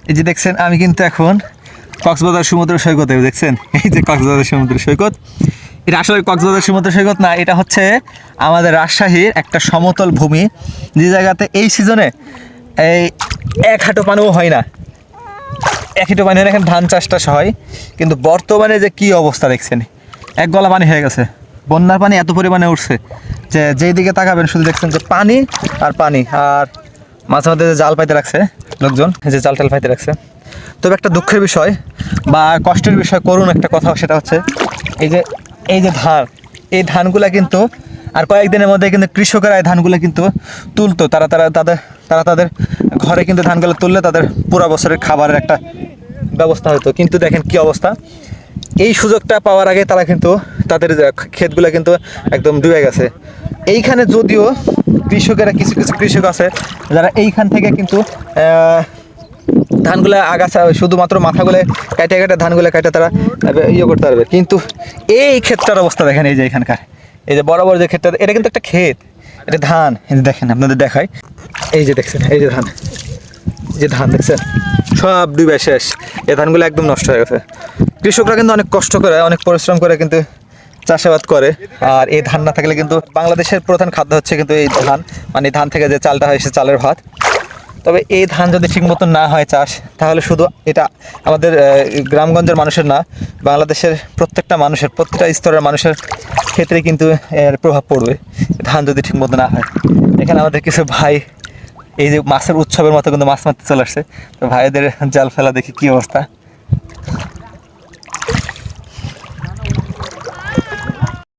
এই যে দেখছেন আমি কিন্তু এখন কক্সবাজার সমুদ্র সৈকতে, দেখছেন এই যে কক্সবাজার সমুদ্র সৈকত। এটা আসলে কক্সবাজার সমুদ্র সৈকত না, এটা হচ্ছে আমাদের রাজশাহীর একটা সমতল ভূমি, যে জায়গাতে এই সিজনে এই এক হাঁটু পানিও হয় না, এক হাঁটু পানি হয় না, এখানে ধান চাষটা হয়। কিন্তু বর্তমানে যে কী অবস্থা দেখছেন, এক গলা পানি হয়ে গেছে, বন্যার পানি এত পরিমাণে উঠছে যে যেই দিকে তাকাবেন শুধু দেখছেন যে পানি আর পানি। আর মাঝে মাঝে যে জাল পাইতে রাখছে লোকজন, যে জাল টাল পাইতে রাখছে। তবে একটা দুঃখের বিষয় বা কষ্টের বিষয়, করুন একটা কথা, সেটা হচ্ছে এই যে ধান, এই ধানগুলা কিন্তু আর কয়েকদিনের মধ্যে কিন্তু কৃষকেরা এই ধানগুলো কিন্তু তুলতো, তাদের ঘরে কিন্তু ধানগুলো তুললে তাদের পুরো বছরের খাবারের একটা ব্যবস্থা হতো। কিন্তু দেখেন কি অবস্থা, এই সুযোগটা পাওয়ার আগে তারা কিন্তু তাদের ক্ষেতগুলো কিন্তু একদম ডুবে গেছে। এইখানে যদিও কৃষকেরা কিছু কিছু কৃষক আছে যারা এইখান থেকে কিন্তু ধানগুলো আগাছা শুধুমাত্র মাথাগুলো কাটে কাটে ধানগুলো কাটে তারা ইয়ে করতে পারবে। কিন্তু এই ক্ষেতটার অবস্থা দেখেন, এই যে এখানকার এই যে বরাবর যে ক্ষেতটা, এটা কিন্তু একটা ক্ষেত, এটা ধান। এই যে দেখেন, আপনাদের দেখায়, এই যে দেখছেন এই যে ধান, যে ধান দেখছেন সব ডুবে শেষ, এই ধানগুলো একদম নষ্ট হয়ে গেছে। কৃষকরা কিন্তু অনেক কষ্ট করে, অনেক পরিশ্রম করে কিন্তু চাষাবাদ করে। আর এই ধান না থাকলে কিন্তু বাংলাদেশের প্রধান খাদ্য হচ্ছে কিন্তু এই ধান, মানে ধান থেকে যে চালটা হয় সে চালের ভাত। তবে এই ধান যদি ঠিক মতন না হয় চাষ, তাহলে শুধু এটা আমাদের গ্রামগঞ্জের মানুষের না, বাংলাদেশের প্রত্যেকটা মানুষের, প্রত্যেকটা স্তরের মানুষের ক্ষেত্রে কিন্তু এর প্রভাব পড়বে ধান যদি ঠিক মতো না হয়। এখানে আমাদের কিছু ভাই এই যে মাছের উৎসবের মতো কিন্তু মাছ মারতে চলে আসছে, তো ভাইদের জাল ফেলা দেখি কী অবস্থা।